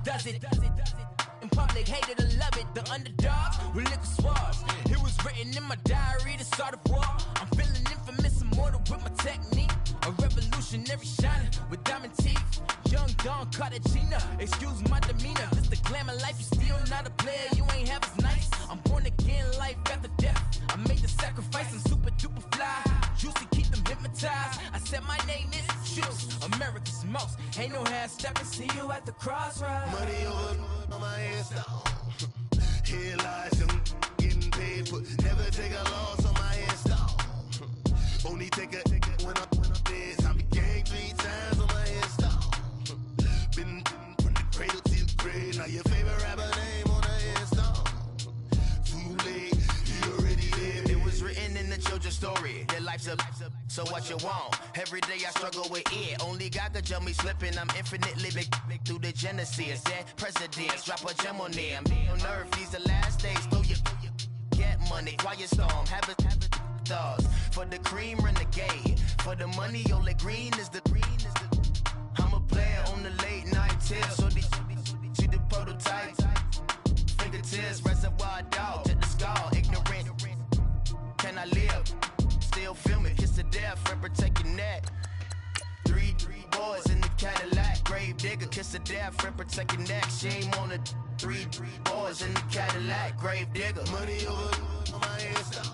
does it. In public, hated or love it. The underdogs with liquor swabs. It was written in my diary to start a war. I'm feeling infamous, immortal with my technique. A revolutionary shining with diamond teeth. Young Don Cartagena, excuse my demeanor. This the glamour life, you still not a player. You ain't half as nice. I'm born again, life after death. I made the sacrifice, I'm super duper fly. Juicy, keep them hypnotized. I said my name is Juice, America's most. Ain't no half stepping, see you at the crossroads. Money over on my hands down. Here lies them getting paid, but never take a loss on my hands down. Only take a when I'm dead. I be gang 3 times on my hands down. Been from the cradle to the grave. Now your favorite rapper name on the hands down. Too late, you already lived. It was written in the children's story. Their life's a so what you want. Every day I struggle with it. Only God could jump me slipping. I'm infinitely big through the genesis. Dead presidents, drop a gem on them. On earth, these the last days. Throw your get money, quiet storm. Have it stars. For the cream, renegade. For the money, only green is the I'm a player on the late night tips. So these see the prototype. Fingertips, reservoir dog. Check the skull, ignorant. Can I live? Still film it, kiss to death, friend, protect your neck. Three boys in the Cadillac, grave digger, kiss to death, friend, protect your neck. Shame on the three boys in the Cadillac, grave digger. Money over on my hands down.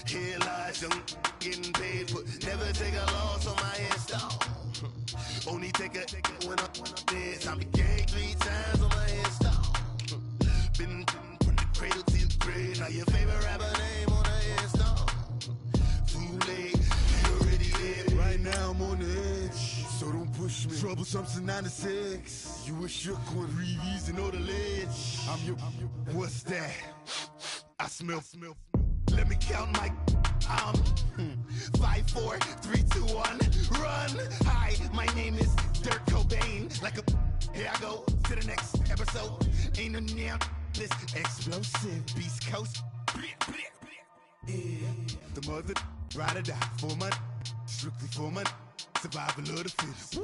Here lies them getting paid, but never take a loss on my hands down. Only take a when I'm dead. I be gang 3 times on my hands down. Been from the cradle to the grave. Now your favorite rapper name on the hands down. Too late, you already lived. Right now I'm on the edge, so don't push me. Troublesome to 9 to 6. You a shook one, Reeves and know the ledge. I'm your. What's that? I smell. Let me count my 5, 4, 3, 2, 1, run. Hi, my name is Dirk Cobain. Like a here I go to the next episode. Ain't no damn this explosive Beast Coast. Yeah, the mother ride or die for my strictly for my survival of the fittest.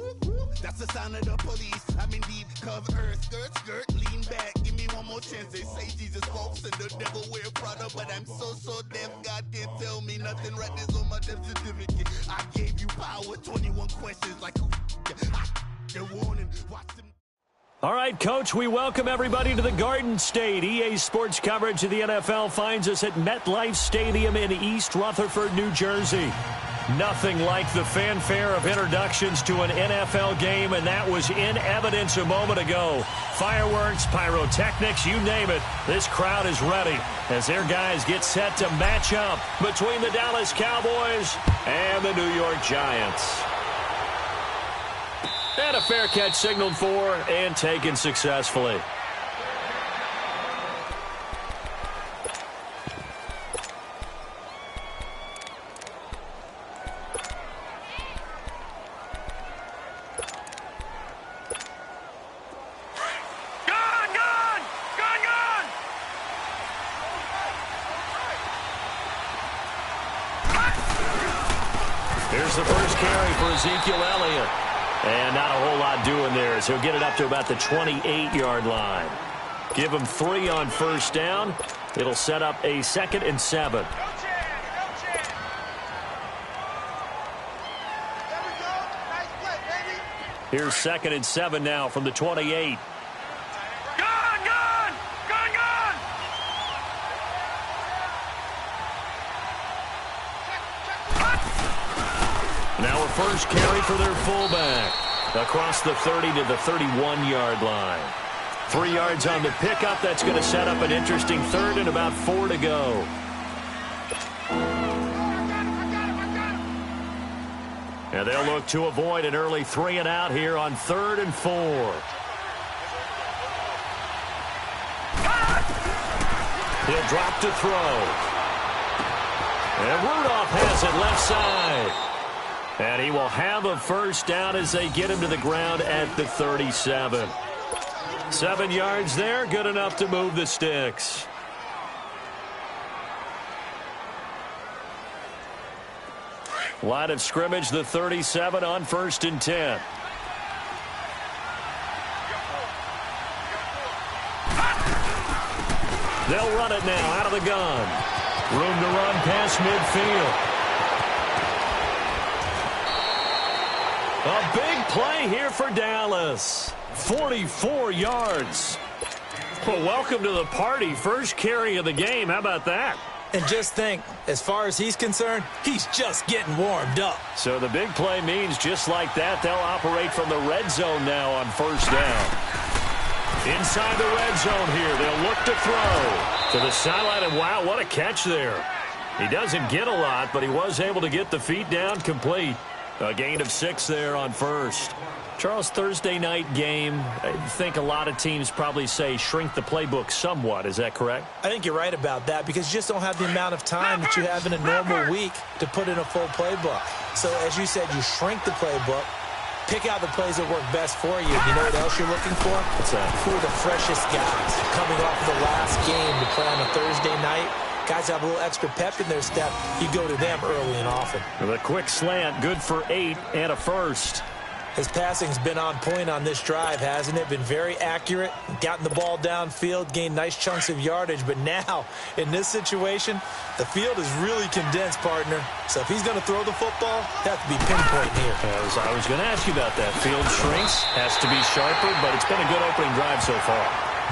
That's the sign of the police. I'm in deep cover earth, skirt, lean back. Give me one more chance. They say Jesus walks and the devil wear Prada, but I'm so deaf. God can't tell me nothing. Right this on my death certificate. I gave you power. 21 questions like who? They're warning. Watch them. All right, Coach, we welcome everybody to the Garden State. EA Sports coverage of the NFL finds us at MetLife Stadium in East Rutherford, New Jersey. Nothing like the fanfare of introductions to an NFL game, and that was in evidence a moment ago. Fireworks, pyrotechnics, you name it. This crowd is ready as their guys get set to match up between the Dallas Cowboys and the New York Giants. And a fair catch signaled for and taken successfully. Here's the first carry for Ezekiel Elliott. And not a whole lot doing there as he'll get it up to about the 28-yard line. Give him 3 on first down. It'll set up a 2nd and 7. Here's 2nd and 7 now from the 28. Now a first carry for their fullback. Across the 30 to the 31-yard line. 3 yards on the pickup. That's going to set up an interesting 3rd and about 4 to go. And they'll look to avoid an early 3 and out here on 3rd and 4. He'll drop to throw. And Rudolph has it left side. And he will have a first down as they get him to the ground at the 37. 7 yards there, good enough to move the sticks. Line of scrimmage, the 37 on 1st and 10. They'll run it now out of the gun. Room to run past midfield. A big play here for Dallas. 44 yards. Well, welcome to the party. First carry of the game. How about that? And just think, as far as he's concerned, he's just getting warmed up. So the big play means just like that, they'll operate from the red zone now on first down. Inside the red zone here, they'll look to throw to the sideline, and wow, what a catch there. He doesn't get a lot, but he was able to get the feet down complete. A gain of 6 there on first. Charles, Thursday night game, I think a lot of teams probably say shrink the playbook somewhat. Is that correct? I think you're right about that because you just don't have the amount of time that you have in a normal week to put in a full playbook. So as you said, you shrink the playbook, pick out the plays that work best for you. You know what else you're looking for? What's that? Who are the freshest guys coming off the last game to play on a Thursday night? Guys have a little extra pep in their step. You go to them early and often. With a quick slant, good for 8 and a first. His passing's been on point on this drive, hasn't it? Been very accurate, gotten the ball downfield, gained nice chunks of yardage. But now, in this situation, the field is really condensed, partner. So if he's going to throw the football, that has to be pinpoint here. I was going to ask you about that. Field shrinks, has to be sharper, but it's been a good opening drive so far.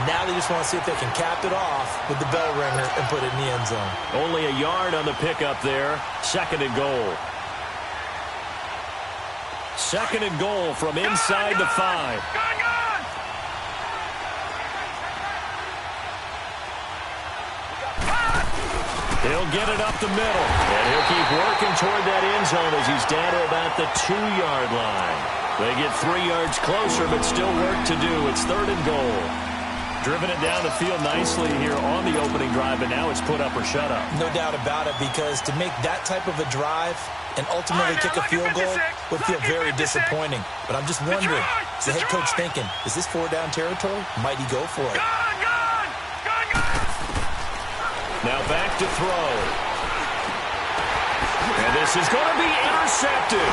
Now they just want to see if they can cap it off with the bell ringer and put it in the end zone. Only a yard on the pickup there. Second and goal. Second and goal from inside the 5. He'll get it up the middle, and he'll keep working toward that end zone as he's down to about the 2-yard line. They get 3 yards closer, but still work to do. It's third and goal. Driven it down the field nicely here on the opening drive, and now it's put up or shut up. No doubt about it, because to make that type of a drive and ultimately kick a field goal would feel very disappointing. But I'm just wondering, is the head coach thinking, is this 4-down territory? Might he go for it? Now back to throw. And this is going to be intercepted.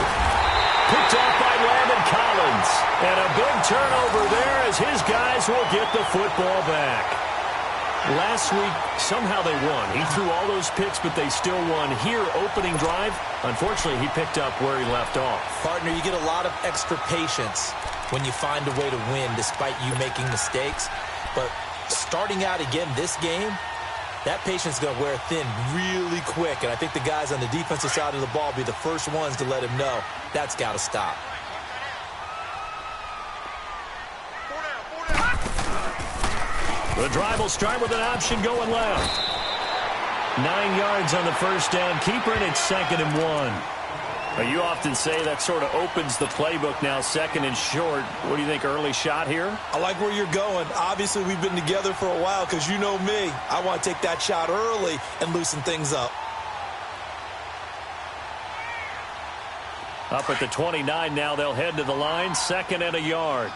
Picked off by Landon Collins. And a big turnover there as his guys will get the football back. Last week, somehow they won. He threw all those picks, but they still won. Here, opening drive, unfortunately, he picked up where he left off. Partner, you get a lot of extra patience when you find a way to win despite you making mistakes. But starting out again this game, that patience is going to wear thin really quick. And I think the guys on the defensive side of the ball will be the first ones to let him know that's got to stop. The drive will start with an option going left. 9 yards on the first down keeper, and it's 2nd and 1. Now, you often say that sort of opens the playbook now, 2nd and short. What do you think, early shot here? I like where you're going. Obviously, we've been together for a while because you know me. I want to take that shot early and loosen things up. Up at the 29 now, they'll head to the line, 2nd and a yard.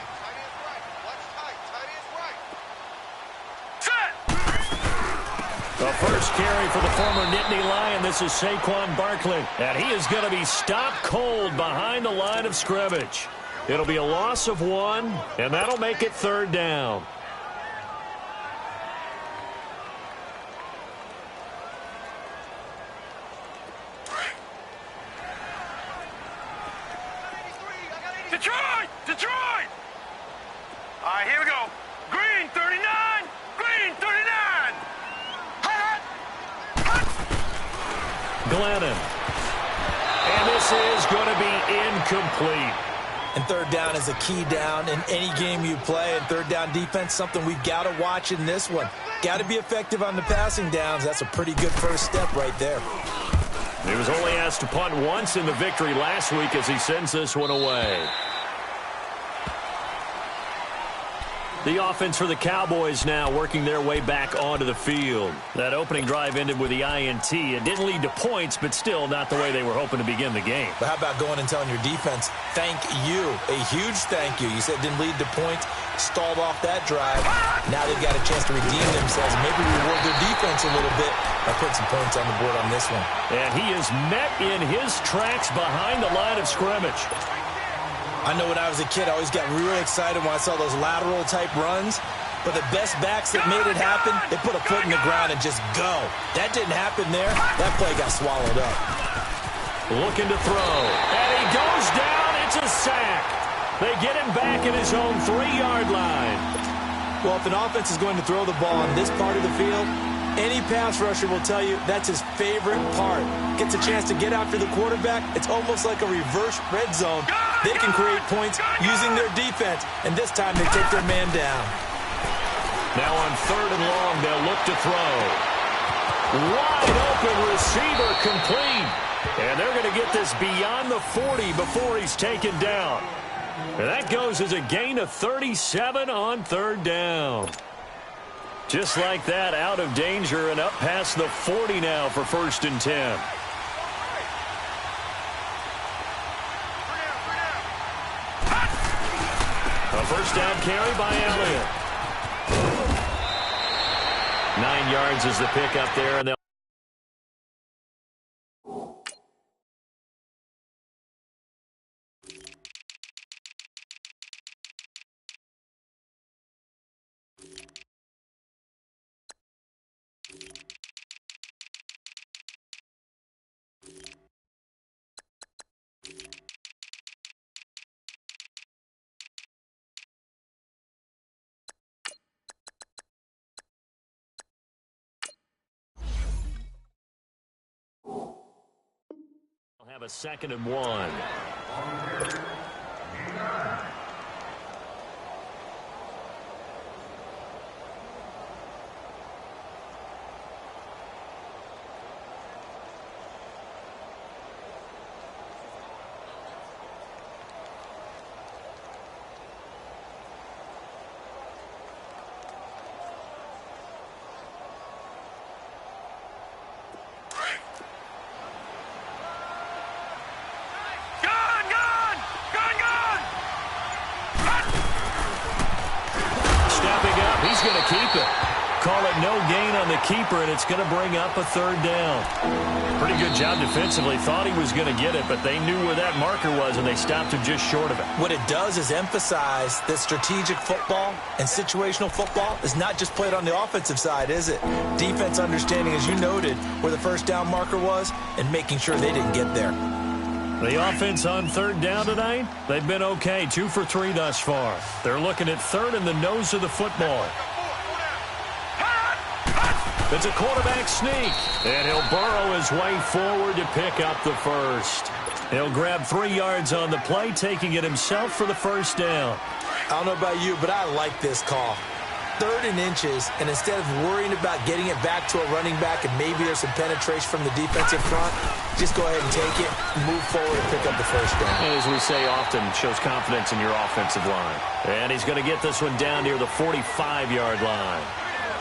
The first carry for the former Nittany Lion. This is Saquon Barkley. And he is going to be stopped cold behind the line of scrimmage. It'll be a loss of 1, and that'll make it 3rd down. Detroit! Detroit! All right, here we go. Green 39! Green 39! Glennon. And this is going to be incomplete. And 3rd down is a key down in any game you play. And 3rd down defense, something we've got to watch in this one. Got to be effective on the passing downs. That's a pretty good first step right there. He was only asked to punt once in the victory last week as he sends this one away. The offense for the Cowboys now working their way back onto the field. That opening drive ended with the INT. It didn't lead to points, but still not the way they were hoping to begin the game. But how about going and telling your defense, thank you, a huge thank you. You said it didn't lead to points, stalled off that drive. Now they've got a chance to redeem themselves, maybe reward their defense a little bit by putting some points on the board on this one. And he is met in his tracks behind the line of scrimmage. I know when I was a kid, I always got real excited when I saw those lateral-type runs. But the best backs that made it happen, they put a foot in the ground and just go. That didn't happen there. That play got swallowed up. Looking to throw. And he goes down. It's a sack. They get him back at his own 3-yard line. Well, if an offense is going to throw the ball on this part of the field, any pass rusher will tell you that's his favorite part. Gets a chance to get after the quarterback. It's almost like a reverse red zone. They can create points using their defense, and this time they take their man down. Now on 3rd and long, they'll look to throw. Wide open receiver complete. And they're going to get this beyond the 40 before he's taken down. And that goes as a gain of 37 on 3rd down. Just like that, out of danger and up past the 40 now for 1st and 10. A 1st down carry by Elliott. 9 yards is the pickup there, and they'll have a 2nd and 1. He's going to keep it. Call it no gain on the keeper, and it's going to bring up a 3rd down. Pretty good job defensively. Thought he was going to get it, but they knew where that marker was, and they stopped him just short of it. What it does is emphasize that strategic football and situational football is not just played on the offensive side, is it? Defense understanding, as you noted, where the 1st down marker was and making sure they didn't get there. The offense on 3rd down tonight, they've been okay. 2 for 3 thus far. They're looking at 3rd and the nose of the football. It's a quarterback sneak, and he'll burrow his way forward to pick up the 1st. He'll grab 3 yards on the play, taking it himself for the 1st down. I don't know about you, but I like this call. 3rd and inches, and instead of worrying about getting it back to a running back and maybe there's some penetration from the defensive front, just go ahead and take it, move forward, and pick up the 1st down. As we say often, shows confidence in your offensive line. And he's going to get this one down near the 45-yard line.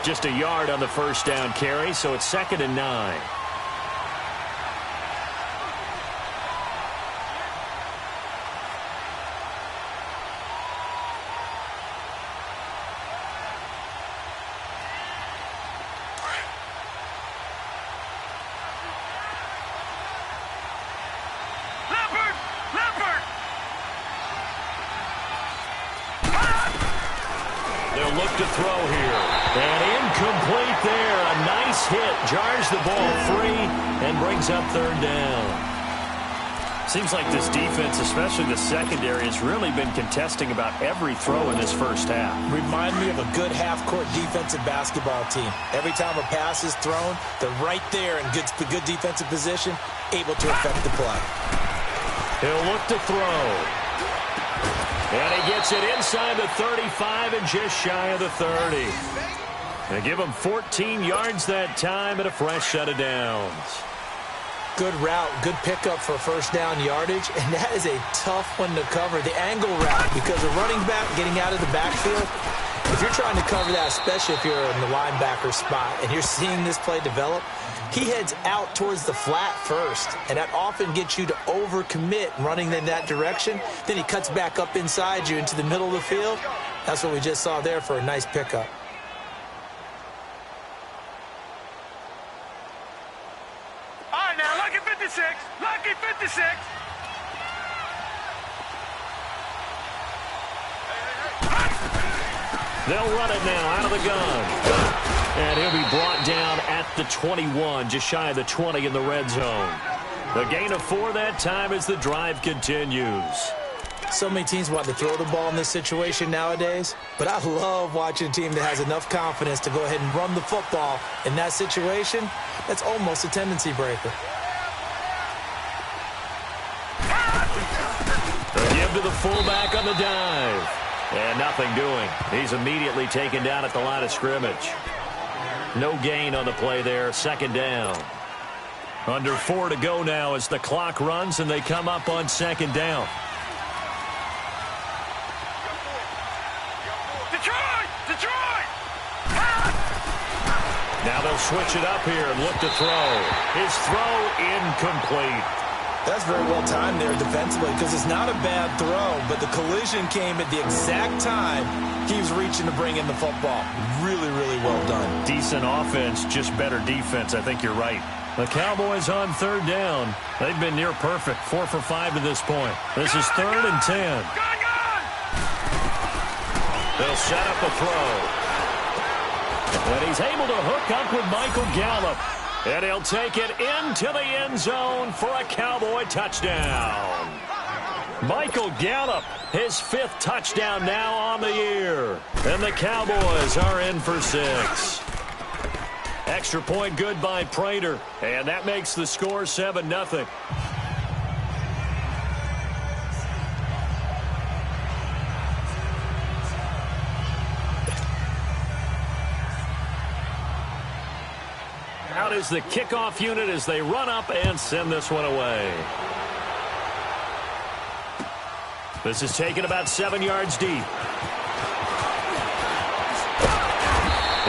Just a yard on the 1st down carry, so it's 2nd and 9. They'll look to throw here. And incomplete there. A nice hit. Jars the ball free and brings up 3rd down. Seems like this defense, especially the secondary, has really been contesting about every throw in this 1st half. Remind me of a good half-court defensive basketball team. Every time a pass is thrown, they're right there in good defensive position, able to affect the play. He'll look to throw. And he gets it inside the 35 and just shy of the 30. They give him 14 yards that time and a fresh set of downs. Good route, good pickup for 1st down yardage, and that is a tough one to cover, the angle route, because a running back getting out of the backfield, if you're trying to cover that, especially if you're in the linebacker spot and you're seeing this play develop, he heads out towards the flat first, and that often gets you to overcommit running in that direction. Then he cuts back up inside you into the middle of the field. That's what we just saw there for a nice pickup. All right, now, lucky 56. Lucky 56. They'll run it now out of the gun. And he'll be brought down at the 21, just shy of the 20 in the red zone. The gain of 4 that time as the drive continues. So many teams want to throw the ball in this situation nowadays, but I love watching a team that has enough confidence to go ahead and run the football in that situation. That's almost a tendency breaker. The give to the fullback on the dive. And nothing doing. He's immediately taken down at the line of scrimmage. No gain on the play there. Second down. Under 4 to go now as the clock runs and they come up on second down. Detroit! Now they'll switch it up here and look to throw. His throw incomplete. That's very well timed there defensively because it's not a bad throw, but the collision came at the exact time he was reaching to bring in the football. Really, really well done. Decent offense, just better defense. I think you're right. The Cowboys on third down. They've been near perfect. 4 for 5 to this point. This is 3rd and 10. They'll set up a throw. And he's able to hook up with Michael Gallup. And he'll take it into the end zone for a Cowboy touchdown. Michael Gallup, his 5th touchdown now on the year. And the Cowboys are in for 6. Extra point good by Prater. And that makes the score 7-0. Out is the kickoff unit as they run up and send this one away. This is taken about 7 yards deep.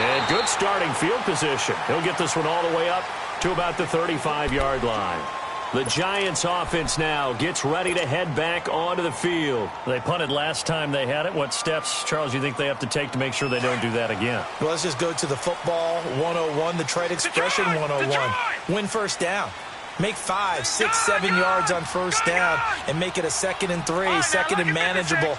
And good starting field position. He'll get this one all the way up to about the 35-yard line. The Giants offense now gets ready to head back onto the field. They punted last time they had it. What steps, Charles, you think they have to take to make sure they don't do that again? Well, let's just go to the football 101, the trade expression 101. Win first down. Make 5, 6, 7 yards on first down and make it a 2nd and 3, 2nd and manageable.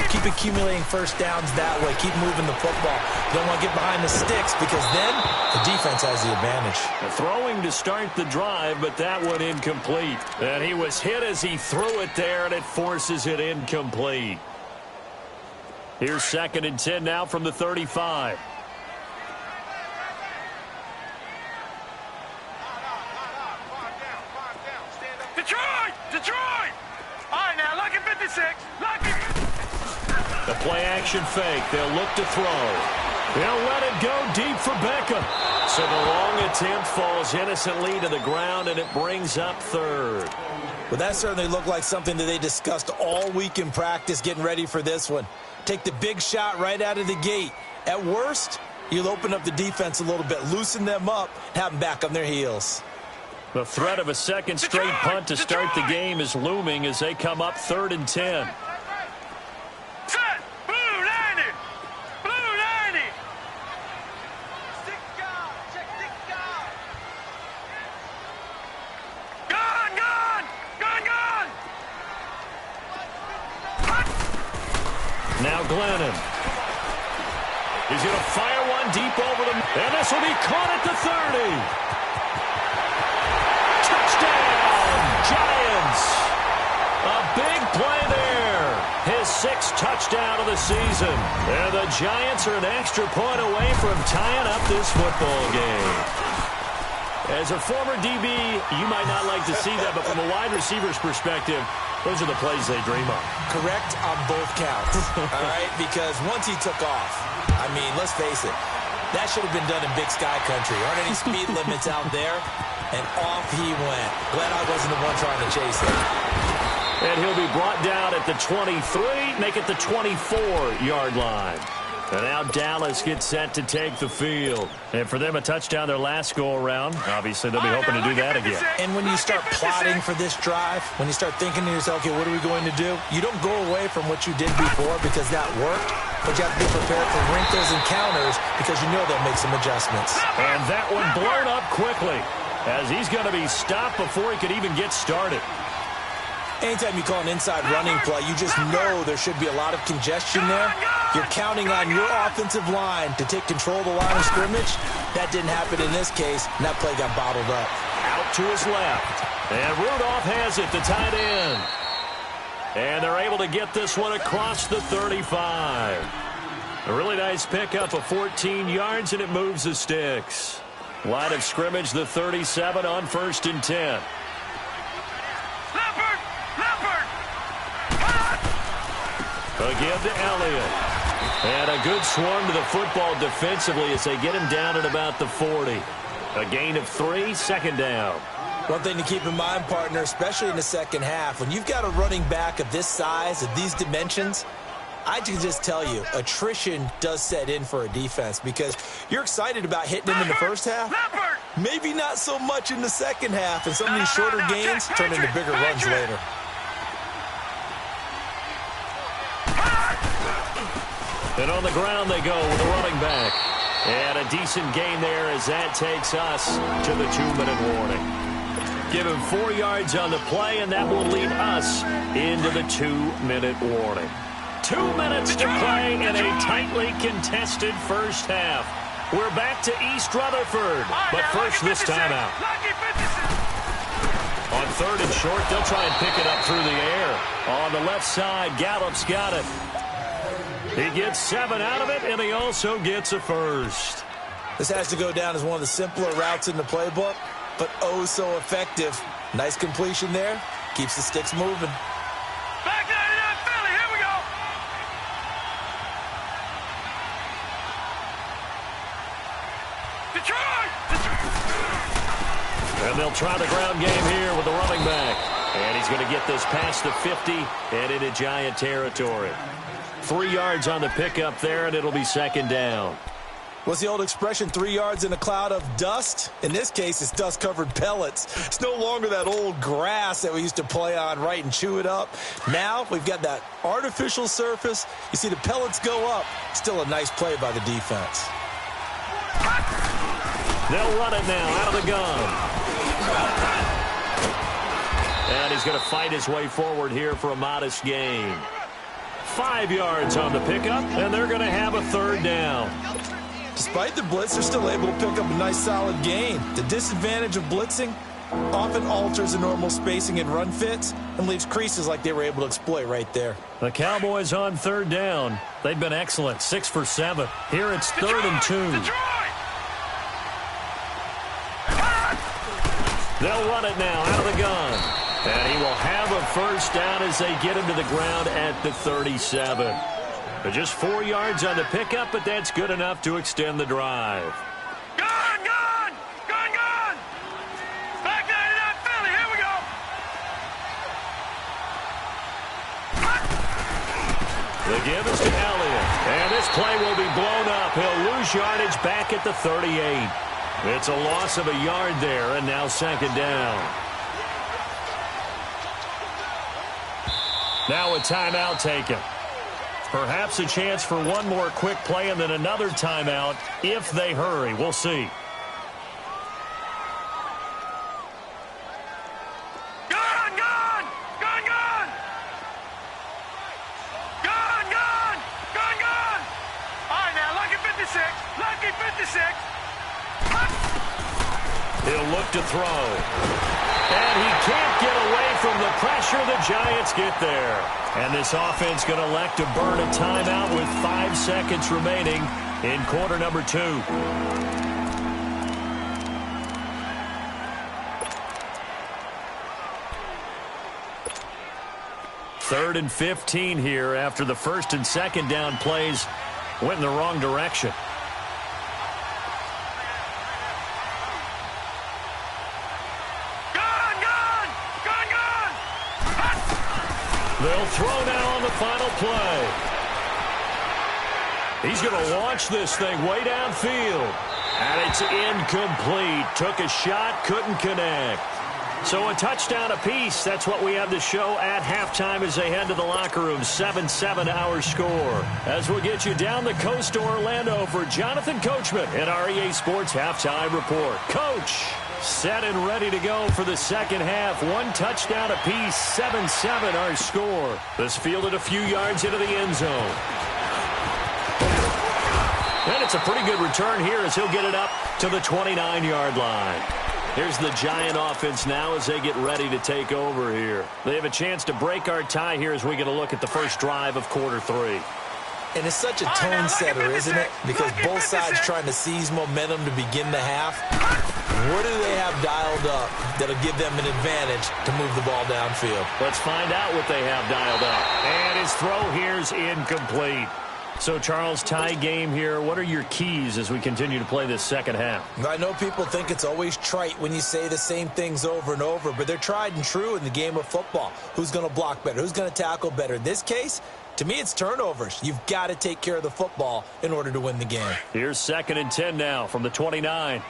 Keep accumulating first downs that way. Keep moving the football. Don't want to get behind the sticks because then the defense has the advantage. Throwing to start the drive, but that one incomplete. And he was hit as he threw it there, and it forces it incomplete. Here's 2nd and 10 now from the 35. Detroit! All right, now, lucky 56. Lucky. The play action fake. They'll look to throw. They'll let it go deep for Beckham. So the long attempt falls innocently to the ground, and it brings up 3rd. Well, that certainly looked like something that they discussed all week in practice getting ready for this one. Take the big shot right out of the gate. At worst, you'll open up the defense a little bit, loosen them up, have them back on their heels. The threat of a second straight punt to start the game is looming as they come up 3rd and 10. Set! Blue 90! Blue 90! Gun! Now Glennon. He's going to fire one deep over them. And this will be caught at the 30. Giants. A big play there. His 6th touchdown of the season. And the Giants are an extra point away from tying up this football game. As a former DB, you might not like to see that, but from a wide receiver's perspective, those are the plays they dream of. Correct on both counts, all right? Because once he took off, I mean, let's face it, that should have been done in Big Sky Country. Aren't any speed limits out there? And off he went. Glad I wasn't the one trying to chase him. And he'll be brought down at the 23, make it the 24-yard line. And now Dallas gets set to take the field. And for them, a touchdown their last go-around. Obviously, they'll be hoping to do that again. And when you start plotting for this drive, when you start thinking to yourself, okay, what are we going to do? You don't go away from what you did before because that worked. But you have to be prepared for wrinkles and counters because you know they'll make some adjustments. And that one blown up quickly as he's going to be stopped before he could even get started. Anytime you call an inside running play, you just know there should be a lot of congestion there. You're counting on your offensive line to take control of the line of scrimmage. That didn't happen in this case, and that play got bottled up. Out to his left. And Rudolph has it, the tight end. And they're able to get this one across the 35. A really nice pickup of 14 yards, and it moves the sticks. Line of scrimmage, the 37 on 1st and 10. Again to Elliott. And a good swarm to the football defensively as they get him down at about the 40. A gain of 3, 2nd down. One thing to keep in mind, partner, especially in the second half, when you've got a running back of this size, of these dimensions, I can just tell you, attrition does set in for a defense because you're excited about hitting him in the first half. Maybe not so much in the second half, and some of these shorter gains turn into bigger runs later. And on the ground they go with a running back. And a decent gain there as that takes us to the 2-minute warning. Give him 4 yards on the play, and that will lead us into the 2-minute warning. 2 minutes to play in a tightly contested first half. We're back to East Rutherford, but first this timeout. On 3rd and short, they'll try and pick it up through the air. On the left side, Gallup's got it. He gets 7 out of it, and he also gets a first. This has to go down as one of the simpler routes in the playbook, but oh so effective. Nice completion there. Keeps the sticks moving. Back 99 Philly, here we go. Detroit! And they'll try the ground game here with the running back. And he's going to get this past the 50 and into Giant territory. 3 yards on the pickup there, and it'll be 2nd down. What's the old expression, 3 yards in a cloud of dust? In this case, it's dust-covered pellets. It's no longer that old grass that we used to play on, right, and chew it up. Now we've got that artificial surface. You see the pellets go up. Still a nice play by the defense. They'll run it now out of the gun. And he's going to fight his way forward here for a modest gain. 5 yards on the pickup, and they're going to have a 3rd down. Despite the blitz, they're still able to pick up a nice solid gain. The disadvantage of blitzing often alters the normal spacing and run fits and leaves creases like they were able to exploit right there. The Cowboys on 3rd down. They've been excellent, 6 for 7. Here it's 3rd and 2. They'll run it now out of the gun. And he will have a first down as they get him to the ground at the 37. Just 4 yards on the pickup, but that's good enough to extend the drive. Gone! Gone! Gone! Gone! Back 99 Philly, here we go! The give is to Elliott. And this play will be blown up. He'll lose yardage back at the 38. It's a loss of a yard there, and now 2nd down. Now a timeout taken. Perhaps a chance for one more quick play and then another timeout if they hurry. We'll see. Gone! Gone! Gone! Gone! Gone! Gone! Gone! Gone! All right, now, lucky 56. Lucky 56. He'll look to throw. And he can't get away from the pressure. The Giants get there. And this offense going to elect to burn a timeout with 5 seconds remaining in quarter number 2. 3rd and 15 here after the 1st and 2nd down plays went in the wrong direction. They'll throw now on the final play. He's going to launch this thing way downfield. And it's incomplete. Took a shot, couldn't connect. So a touchdown apiece. That's what we have to show at halftime as they head to the locker room. 7-7 our score. As we'll get you down the coast to Orlando for Jonathan Coachman in our EA Sports Halftime Report. Coach. Set and ready to go for the second half. One touchdown apiece, 7-7 our score. This fielded a few yards into the end zone. And it's a pretty good return here as he'll get it up to the 29-yard line. Here's the Giant offense now as they get ready to take over here. They have a chance to break our tie here as we get a look at the first drive of quarter 3. And it's such a tone setter, isn't it? Because both sides trying to seize momentum to begin the half. What do they have dialed up that'll give them an advantage to move the ball downfield? Let's find out what they have dialed up. And his throw here's incomplete. So, Charles, tie game here. What are your keys as we continue to play this second half? I know people think it's always trite when you say the same things over and over, but they're tried and true in the game of football. Who's going to block better? Who's going to tackle better? In this case, to me, it's turnovers. You've got to take care of the football in order to win the game. Here's 2nd and 10 now from the 29.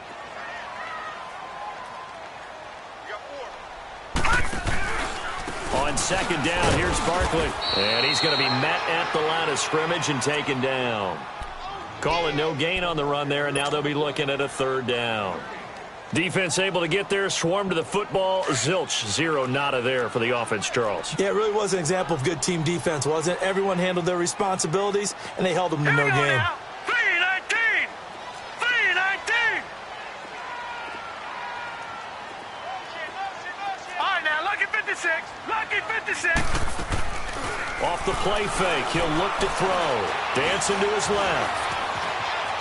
On 2nd down, here's Barkley. And he's going to be met at the line of scrimmage and taken down. Call it no gain on the run there, and now they'll be looking at a 3rd down. Defense able to get there, swarm to the football. Zilch, 0 nada there for the offense, Charles. Yeah, it really was an example of good team defense, wasn't it? Everyone handled their responsibilities, and they held them to no gain. 3-19! 3-19! All right, now, lucky 56. Lucky 56. Off the play fake, he'll look to throw. Dancing to his left.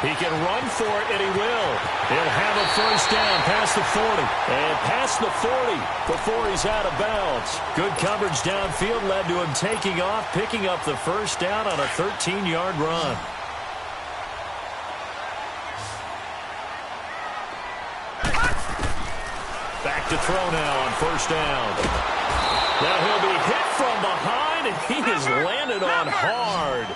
He can run for it, and he will. He'll have a 1st down past the 40. And past the 40 before he's out of bounds. Good coverage downfield led to him taking off, picking up the 1st down on a 13-yard run. Back to throw now on 1st down. Now he'll be hit from behind, and he is landed on hard.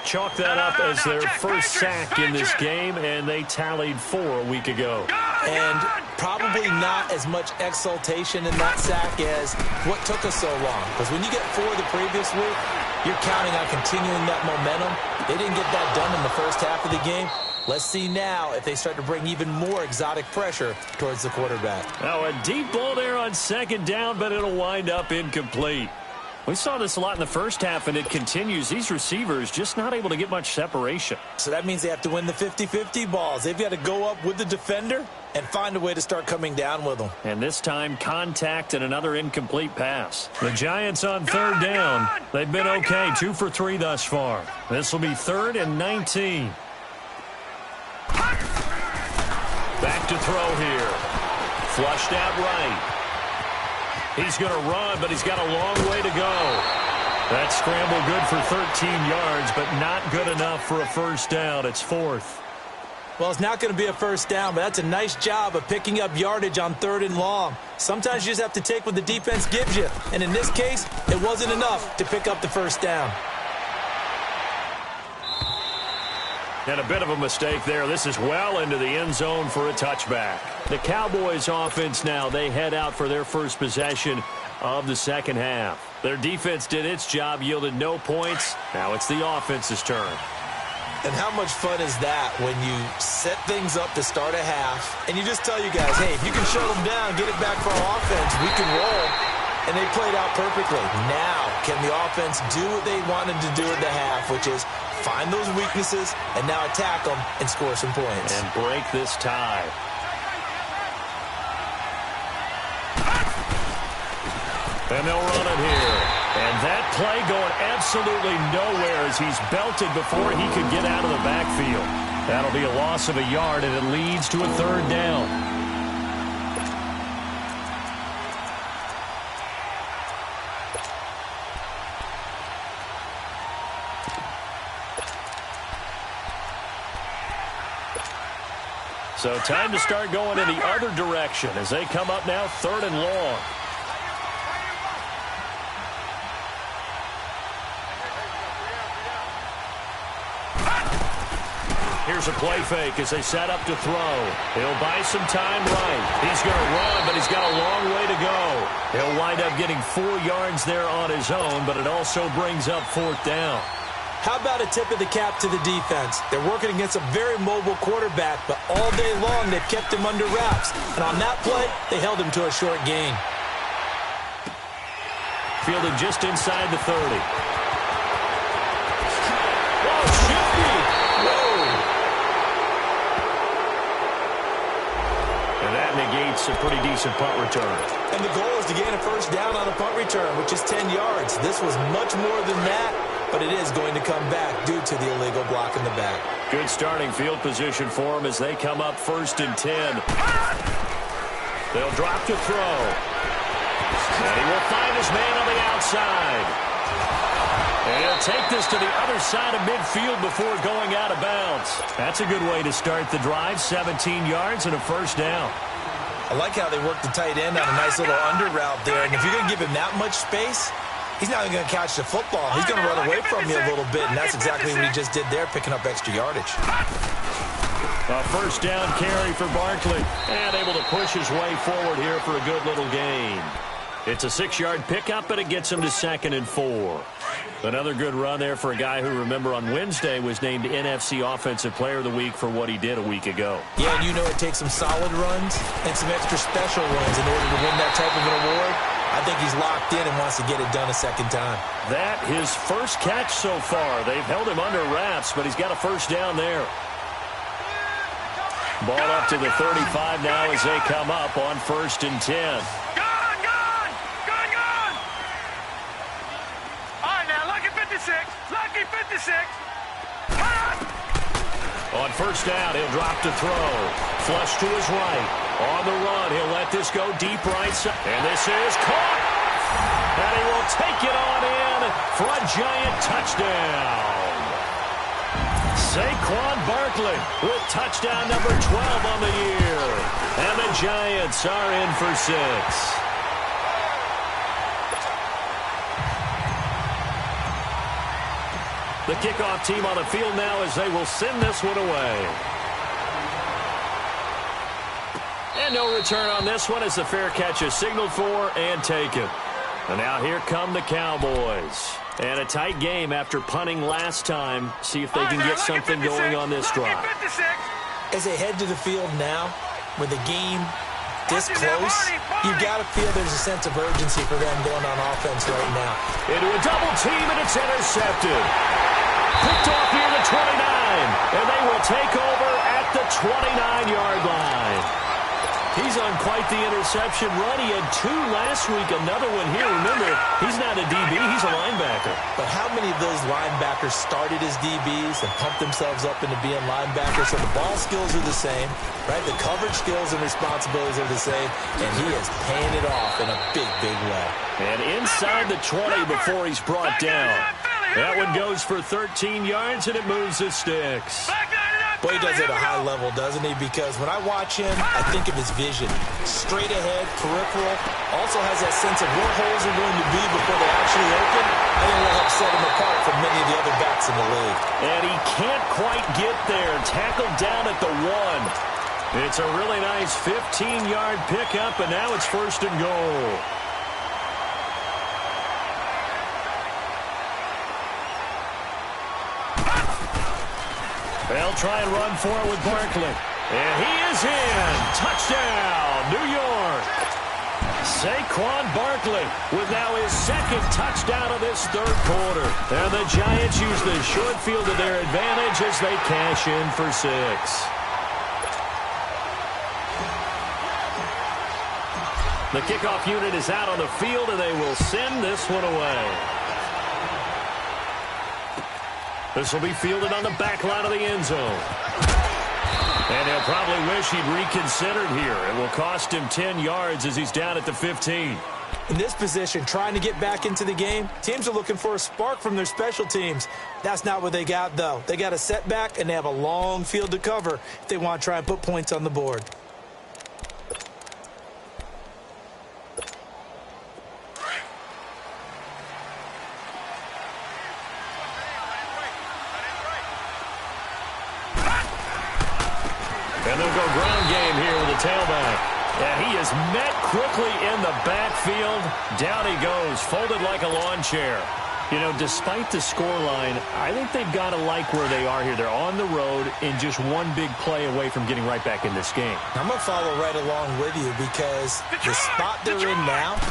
Chalk that up as their first sack in this game, and they tallied 4 a week ago. And probably not as much exultation in that sack as what took us so long. Because when you get 4 the previous week, you're counting on continuing that momentum. They didn't get that done in the first half of the game. Let's see now if they start to bring even more exotic pressure towards the quarterback. Now a deep ball there on 2nd down, but it'll wind up incomplete. We saw this a lot in the first half, and it continues. These receivers just not able to get much separation. So that means they have to win the 50-50 balls. They've got to go up with the defender and find a way to start coming down with them. And this time, contact and another incomplete pass. The Giants on 3rd down. They've been okay, 2 for 3 thus far. This will be 3rd and 19. Back to throw here. Flushed out right. He's going to run, but he's got a long way to go. That scramble good for 13 yards, but not good enough for a 1st down. It's 4th. Well, it's not going to be a 1st down, but that's a nice job of picking up yardage on 3rd and long. Sometimes you just have to take what the defense gives you. And in this case, it wasn't enough to pick up the 1st down. And a bit of a mistake there. This is well into the end zone for a touchback. The Cowboys offense now, they head out for their first possession of the second half. Their defense did its job, yielded no points. Now it's the offense's turn. And how much fun is that when you set things up to start a half, and you just tell you guys, hey, if you can shut them down, get it back for our offense, we can roll. And they played out perfectly. Now, can the offense do what they wanted to do at the half, which is find those weaknesses and now attack them and score some points. And break this tie. And they'll run it here. And that play going absolutely nowhere as he's belted before he could get out of the backfield. That'll be a loss of a yard, and it leads to a 3rd down. So time to start going in the other direction as they come up now 3rd and long. Here's a play fake as they set up to throw. He'll buy some time right. He's going to run, but he's got a long way to go. He'll wind up getting 4 yards there on his own, but it also brings up 4th down. How about a tip of the cap to the defense? They're working against a very mobile quarterback, but all day long they've kept him under wraps. And on that play, they held him to a short gain. Fielded just inside the 30. Whoa, shifty! Whoa! And that negates a pretty decent punt return. And the goal is to gain a first down on a punt return, which is 10 yards. This was much more than that, but it is going to come back due to the illegal block in the back. Good starting field position for them as they come up 1st and 10. They'll drop to throw. And he will find his man on the outside. And he'll take this to the other side of midfield before going out of bounds. That's a good way to start the drive. 17 yards and a first down. I like how they work the tight end on a nice little under route there. And if you're going to give him that much space, he's not even going to catch the football. He's going to run away from you a little bit, and that's exactly what he just did there, picking up extra yardage. A first down carry for Barkley, and able to push his way forward here for a good little gain. It's a 6-yard pickup, and it gets him to 2nd and 4. Another good run there for a guy who, remember, on Wednesday was named NFC Offensive Player of the Week for what he did a week ago. Yeah, and you know it takes some solid runs and some extra special runs in order to win that type of an award. I think he's locked in and wants to get it done a second time. That, his first catch so far. They've held him under wraps, but he's got a first down there. Ball up to the 35 now as they come up on 1st and 10. Gone! All right, now, lucky 56. Lucky 56. On first down, he'll drop to throw. Flush to his right. On the run, he'll let this go deep right side. And this is caught. And he will take it on in for a giant touchdown. Saquon Barkley with touchdown number 12 on the year. And the Giants are in for 6. The kickoff team on the field now as they will send this one away. And no return on this one as the fair catch is signaled for and taken. And now here come the Cowboys. And a tight game after punting last time. See if they can get something going on this drive. As they head to the field now, with the game this close, you've got to feel there's a sense of urgency for them going on offense right now. Into a double team, and it's intercepted. Picked off near the 29, and they will take over at the 29-yard line. He's on quite the interception run. He had 2 last week, another one here. Remember, he's not a DB, he's a linebacker. But how many of those linebackers started as DBs and pumped themselves up into being linebackers? So the ball skills are the same, right? The coverage skills and responsibilities are the same, and he is paying it off in a big, big way. And inside the 20 before he's brought down. That one goes for 13 yards, and it moves the sticks. Boy, he does it at a high level, doesn't he? Because when I watch him, I think of his vision. Straight ahead, peripheral. Also has that sense of where holes are going to be before they actually open. I think will help set him apart from many of the other backs in the league. And he can't quite get there. Tackled down at the 1. It's a really nice 15-yard pickup, and now it's 1st and goal. They'll try and run for it with Barkley. And he is in. Touchdown, New York. Saquon Barkley with now his 2nd touchdown of this 3rd quarter. And the Giants use the short field to their advantage as they cash in for 6. The kickoff unit is out on the field, and they will send this one away. This will be fielded on the back line of the end zone. And he'll probably wish he'd reconsidered here. It will cost him 10 yards as he's down at the 15. In this position, trying to get back into the game, teams are looking for a spark from their special teams. That's not what they got, though. They got a setback, and they have a long field to cover if they want to try and put points on the board. And they'll go ground game here with the tailback. And he is met quickly in the backfield. Down he goes, folded like a lawn chair. You know, despite the scoreline, I think they've got to like where they are here. They're on the road and just one big play away from getting right back in this game. I'm going to follow right along with you because the spot they're in now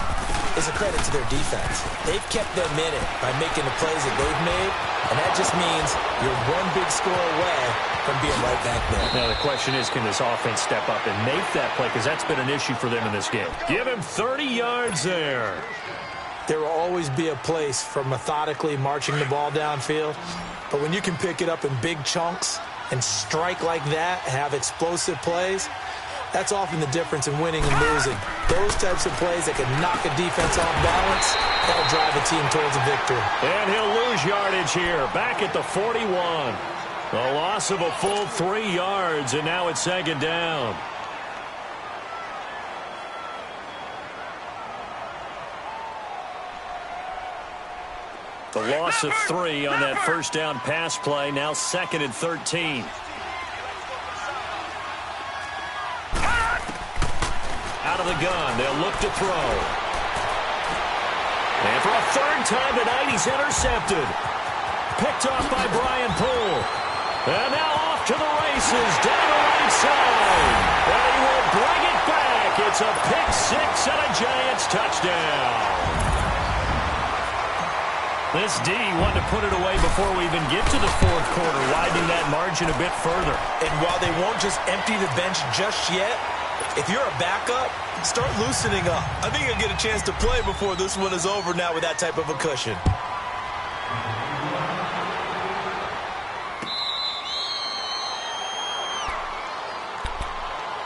is a credit to their defense. They've kept them in it by making the plays that they've made, and that just means you're one big score away from being right back there. Now, the question is, can this offense step up and make that play? Because that's been an issue for them in this game. Give him 30 yards there. There will always be a place for methodically marching the ball downfield. But when you can pick it up in big chunks and strike like that, have explosive plays, that's often the difference in winning and losing. Those types of plays that can knock a defense off balance, that'll drive a team towards a victory. And he'll lose yardage here, back at the 41. A loss of a full 3 yards, and now it's second down. The loss of 3 on that first down pass play. Now 2nd and 13. Out of the gun. They'll look to throw. And for a third time tonight, he's intercepted. Picked off by Brian Poole. And now off to the races. Down the right side. And he will bring it back. It's a pick six and a Giants touchdown. This D wanted to put it away before we even get to the fourth quarter, widening that margin a bit further. And while they won't just empty the bench just yet, if you're a backup, start loosening up. I think you'll get a chance to play before this one is over now with that type of a cushion.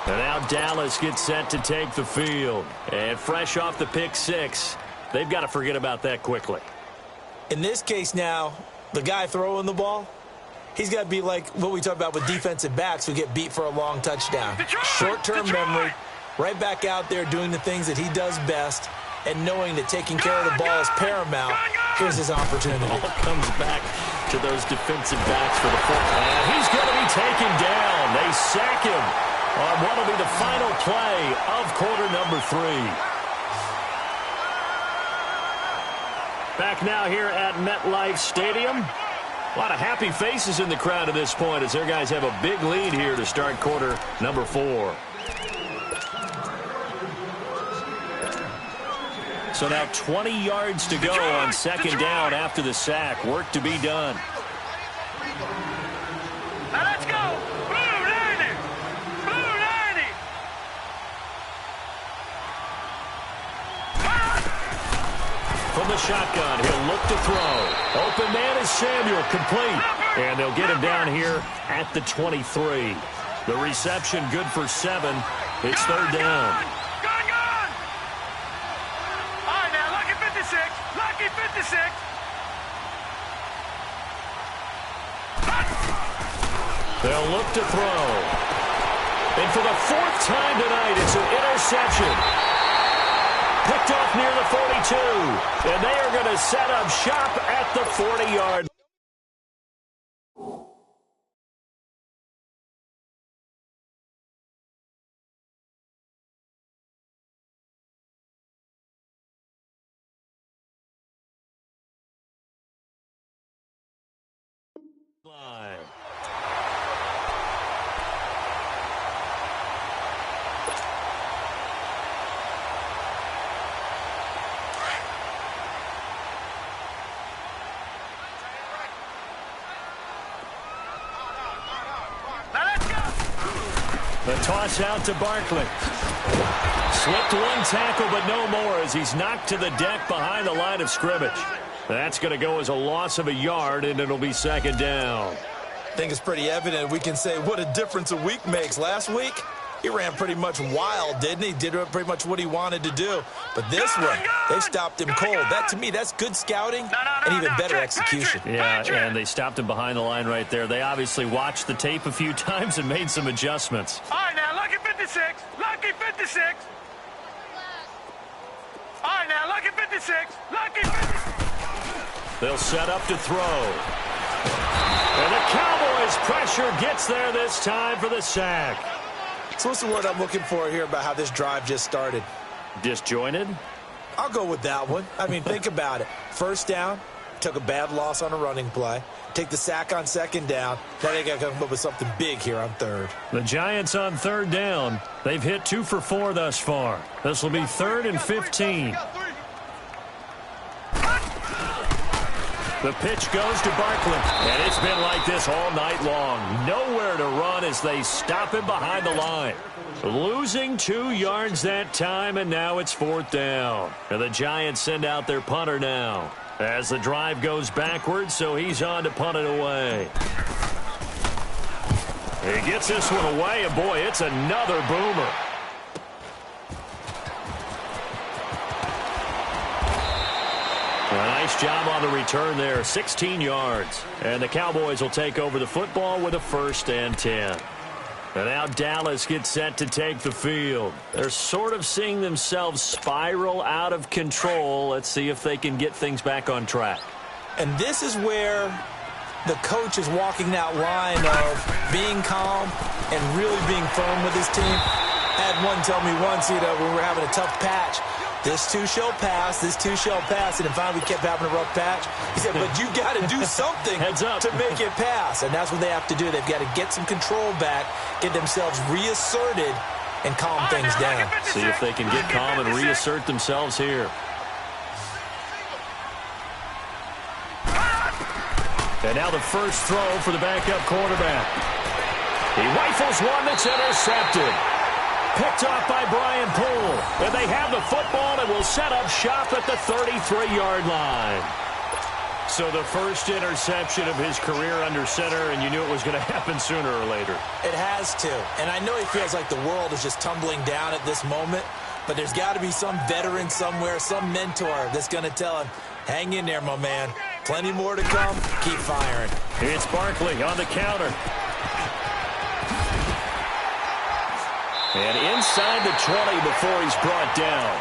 And now Dallas gets set to take the field. And fresh off the pick six, they've got to forget about that quickly. In this case now, the guy throwing the ball, he's got to be like what we talk about with defensive backs who get beat for a long touchdown. Short-term memory, right back out there doing the things that he does best, and knowing that taking care of the ball is paramount. Here's his opportunity. Ball comes back to those defensive backs for the fourth. And he's going to be taken down. They sack him on what will be the final play of quarter number 3. Back now here at MetLife Stadium. A lot of happy faces in the crowd at this point as their guys have a big lead here to start quarter number 4. So now 20 yards to go on second down after the sack. Work to be done. Now let's go. Blue 90. Blue 90. From the shotgun, he'll look to throw. Open man is Samuel, complete. And they'll get him down here at the 23. The reception good for 7. It's third down. Gun. All right, now, lucky 56. Lucky 56. They'll look to throw. And for the 4th time tonight, it's an interception. Picked off near the 42. And they are going to set up shop at the 40-yard line. The toss out to Barkley. Slipped one tackle, but no more as he's knocked to the deck behind the line of scrimmage. That's going to go as a loss of a yard, and it'll be second down. I think it's pretty evident. We can say what a difference a week makes. Last week, he ran pretty much wild, didn't he? Did pretty much what he wanted to do. But this one, they stopped him cold. That, to me, that's good scouting and even better execution. Yeah, and they stopped him behind the line right there. They obviously watched the tape a few times and made some adjustments. All right, now, lucky 56. Lucky 56. All right, now, lucky 56. Lucky 56. They'll set up to throw. And the Cowboys' pressure gets there this time for the sack. So what's the word I'm looking for here about how this drive just started? Disjointed? I'll go with that one. I mean, think about it. First down, took a bad loss on a running play, take the sack on second down. Now they got to come up with something big here on third. The Giants on third down. They've hit 2 for 4 thus far. This will be 3rd and 15. The pitch goes to Barkley, and it's been like this all night long. Nowhere to run as they stop him behind the line. Losing 2 yards that time, and now it's 4th down. And the Giants send out their punter now as the drive goes backwards, so he's on to punt it away. He gets this one away, and boy, it's another boomer. A nice job on the return there, 16 yards. And the Cowboys will take over the football with a 1st and 10. And now Dallas gets set to take the field. They're sort of seeing themselves spiral out of control. Let's see if they can get things back on track. And this is where the coach is walking that line of being calm and really being firm with his team. I had one tell me once, when we were having a tough patch, this too shall pass, this too shall pass. And finally we kept having a rough patch. He said, but you got to do something to make it pass. And that's what they have to do. They've got to get some control back, get themselves reasserted, and calm things down. See if they can get calm and reassert themselves here. And now the first throw for the backup quarterback. He rifles one that's intercepted. Picked off by Brian Poole. And they have the football and will set up shop at the 33-yard line. So the first interception of his career under center, and you knew it was going to happen sooner or later. It has to. And I know he feels like the world is just tumbling down at this moment, but there's got to be some veteran somewhere, some mentor that's going to tell him, hang in there, my man. Plenty more to come. Keep firing. It's Barkley on the counter. And inside the 20 before he's brought down.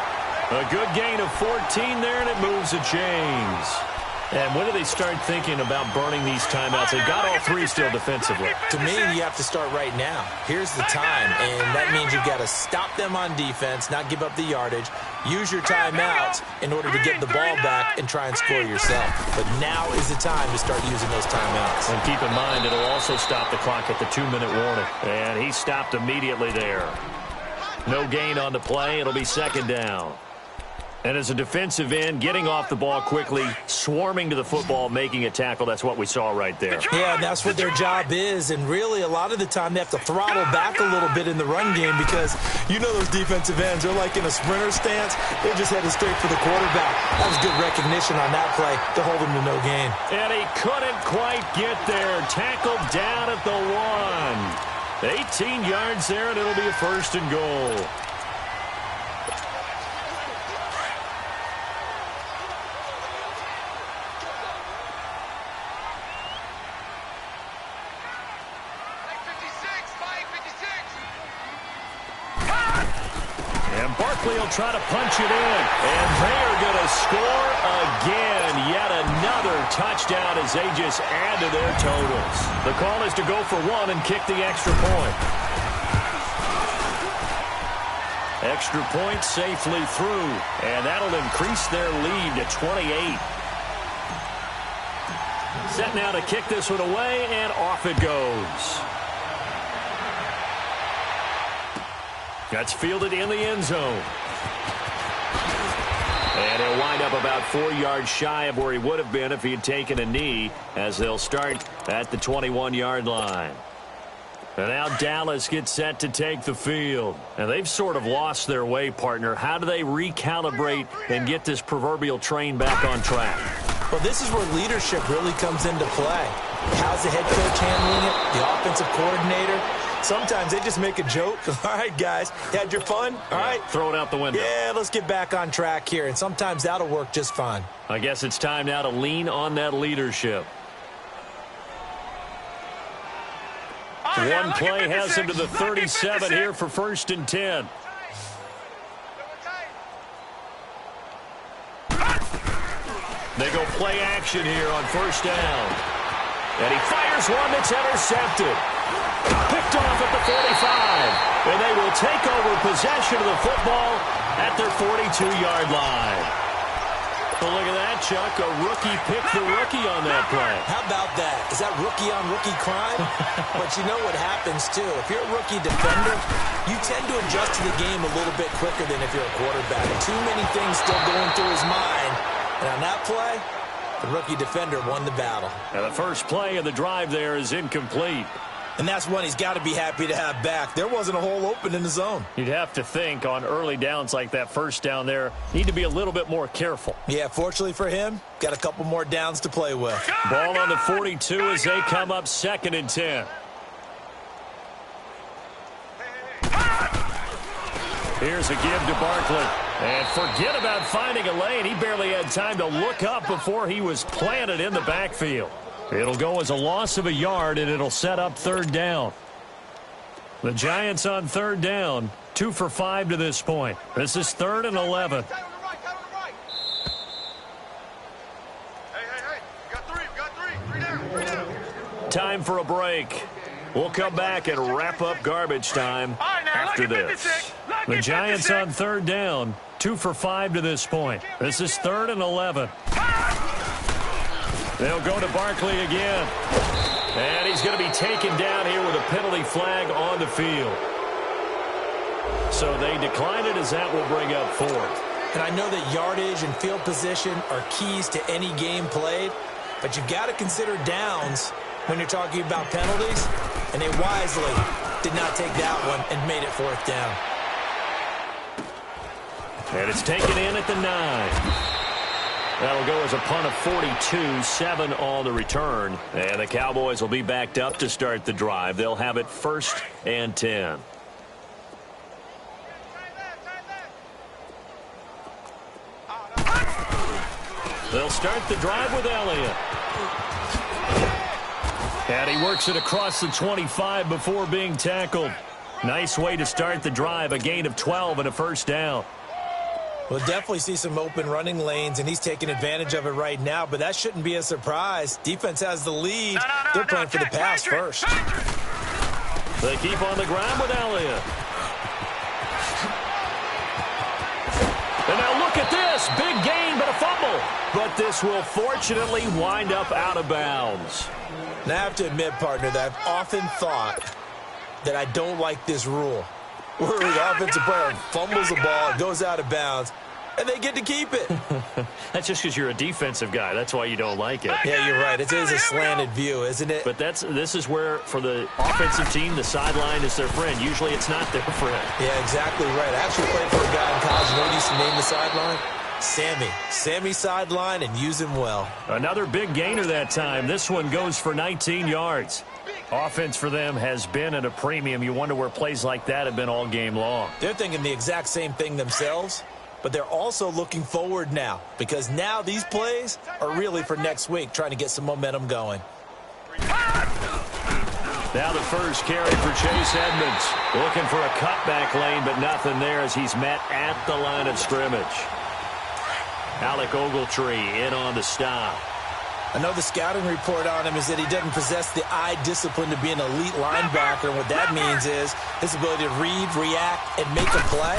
A good gain of 14 there, and it moves the chains. And when do they start thinking about burning these timeouts? They got all 3 still defensively. To me, you have to start right now. Here's the time, and that means you've got to stop them on defense, not give up the yardage, use your timeouts in order to get the ball back and try and score yourself. But now is the time to start using those timeouts. And keep in mind, it'll also stop the clock at the 2-minute warning. And he stopped immediately there. No gain on the play. It'll be 2nd down. And as a defensive end, getting off the ball quickly, swarming to the football, making a tackle, that's what we saw right there. Yeah, and that's what their job is. And really, a lot of the time, they have to throttle back a little bit in the run game because you know those defensive ends, they're like in a sprinter stance. They're just headed straight for the quarterback. That was good recognition on that play to hold him to no gain. And he couldn't quite get there. Tackled down at the 1. 18 yards there, and it'll be a 1st and goal. Barkley will try to punch it in, and they are going to score again. Yet another touchdown as they just add to their totals. The call is to go for 1 and kick the extra point. Extra point safely through, and that'll increase their lead to 28. Set now to kick this one away, and off it goes. That's fielded in the end zone. And he'll wind up about 4 yards shy of where he would have been if he had taken a knee, as they'll start at the 21-yard line. And now Dallas gets set to take the field. And they've sort of lost their way, partner. How do they recalibrate and get this proverbial train back on track? Well, this is where leadership really comes into play. How's the head coach handling it? The offensive coordinator? Sometimes they just make a joke. All right, guys, you had your fun? All right. Throw it out the window. Yeah, let's get back on track here. And sometimes that'll work just fine. I guess it's time now to lean on that leadership. One play has him to the 37 here for 1st and 10. They go play action here on 1st down. And he fires one that's intercepted. Picked off at the 45. And they will take over possession of the football at their 42-yard line. Well, look at that, Chuck. A rookie picked the rookie on that play. How about that? Is that rookie-on-rookie crime? But you know what happens, too. If you're a rookie defender, you tend to adjust to the game a little bit quicker than if you're a quarterback. Too many things still going through his mind. And on that play, the rookie defender won the battle. And the first play of the drive there is incomplete. And that's one he's got to be happy to have back. There wasn't a hole open in the zone. You'd have to think on early downs like that first down there, need to be a little bit more careful. Yeah, fortunately for him, got a couple more downs to play with. Ball on the 42 as they come up 2nd and 10. Here's a give to Barkley. And forget about finding a lane. He barely had time to look up before he was planted in the backfield. It'll go as a loss of a yard, and it'll set up 3rd down. The Giants on 3rd down, 2 for 5 to this point. This is 3rd and 11. Hey, we got three down. Time for a break. We'll come back and wrap up garbage time after this. The Giants on 3rd down, 2 for 5 to this point. This is 3rd and 11. They'll go to Barkley again. And he's going to be taken down here with a penalty flag on the field. So they decline it as that will bring up 4th. And I know that yardage and field position are keys to any game played, but you've got to consider downs when you're talking about penalties, and they wisely did not take that one and made it 4th down. And it's taken in at the 9. That'll go as a punt of 42, 7 on the return. And the Cowboys will be backed up to start the drive. They'll have it 1st and 10. They'll start the drive with Elliott. And he works it across the 25 before being tackled. Nice way to start the drive, a gain of 12 and a 1st down. We'll definitely see some open running lanes, and he's taking advantage of it right now, but that shouldn't be a surprise. Defense has the lead. They're playing for the pass first. They keep on the ground with Elliott. And now look at this. Big gain, but a fumble. But this will fortunately wind up out of bounds. Now, I have to admit, partner, that I've often thought that I don't like this rule, where the offensive player fumbles the ball, it goes out of bounds, and they get to keep it. That's just because you're a defensive guy. That's why you don't like it. Yeah, you're right. It is a slanted view, isn't it? But this is where, for the offensive team, the sideline is their friend. Usually it's not their friend. Yeah, exactly right. I actually played for a guy in college. You know what he used to name the sideline? Sammy. Sammy sideline, and use him well. Another big gainer that time. This one goes for 19 yards. Offense for them has been at a premium. You wonder where plays like that have been all game long. They're thinking the exact same thing themselves, but they're also looking forward now, because now these plays are really for next week, trying to get some momentum going. Now the first carry for Chase Edmonds. Looking for a cutback lane, but nothing there as he's met at the line of scrimmage. Alec Ogletree in on the stop. I know the scouting report on him is that he doesn't possess the eye discipline to be an elite linebacker, and what that means is his ability to read, react, and make a play.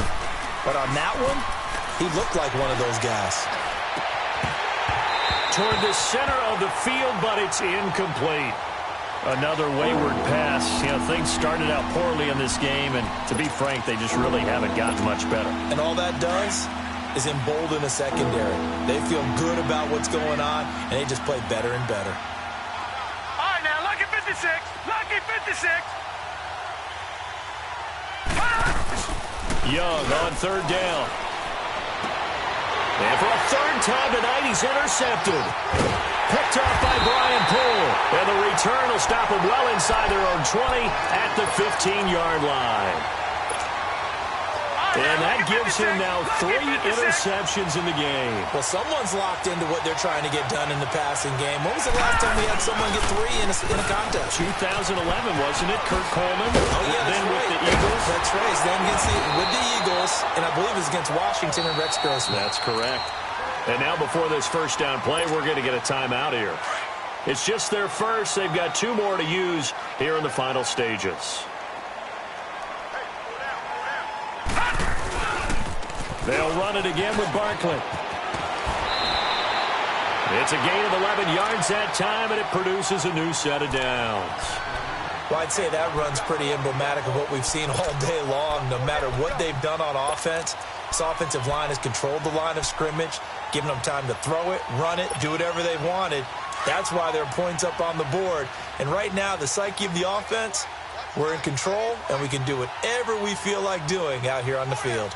But on that one, he looked like one of those guys. Toward the center of the field, but it's incomplete. Another wayward pass. You know, things started out poorly in this game, and to be frank, they just really haven't gotten much better. And all that does is embolden the secondary. They feel good about what's going on, and they just play better and better. All right, now, lucky 56. Lucky 56. Young on 3rd down. And for a 3rd time tonight, he's intercepted. Picked off by Brian Poole. And the return will stop him well inside their own 20 at the 15-yard line. And that gives him now 3 interceptions in the game. Well, someone's locked into what they're trying to get done in the passing game. When was the last time we had someone get 3 in a contest? 2011, wasn't it? Kurt Coleman. Oh, yeah, then right. with the Eagles. That's right. Then with the Eagles, and I believe it's against Washington and Rex Grossman. That's correct. And now before this first down play, we're going to get a timeout here. It's just their first. They've got 2 more to use here in the final stages. They'll run it again with Barkley. It's a gain of 11 yards that time, and it produces a new set of downs. Well, I'd say that run's pretty emblematic of what we've seen all day long. No matter what they've done on offense, this offensive line has controlled the line of scrimmage, given them time to throw it, run it, do whatever they wanted. That's why there are points up on the board. And right now, the psyche of the offense, we're in control, and we can do whatever we feel like doing out here on the field.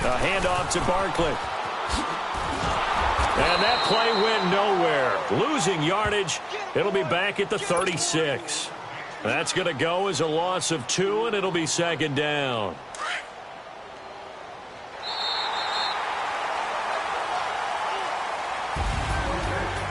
A handoff to Barkley. And that play went nowhere. Losing yardage. It'll be back at the 36. That's going to go as a loss of 2, and it'll be second down.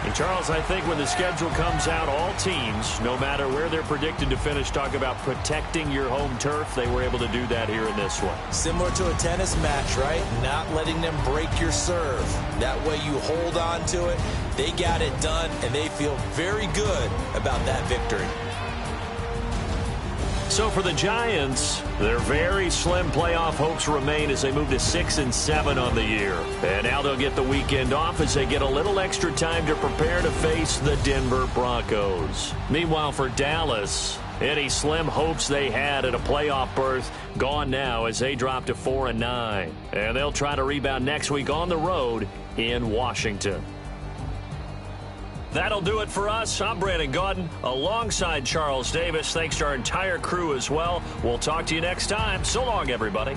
And Charles, I think when the schedule comes out, all teams, no matter where they're predicted to finish, talk about protecting your home turf. They were able to do that here in this one. Similar to a tennis match, right? Not letting them break your serve. That way you hold on to it. They got it done, and they feel very good about that victory. So for the Giants, their very slim playoff hopes remain as they move to 6-7 on the year. And now they'll get the weekend off as they get a little extra time to prepare to face the Denver Broncos. Meanwhile, for Dallas, any slim hopes they had at a playoff berth gone now as they drop to 4-9. And they'll try to rebound next week on the road in Washington. That'll do it for us. I'm Brandon Gaudin alongside Charles Davis. Thanks to our entire crew as well. We'll talk to you next time. So long, everybody.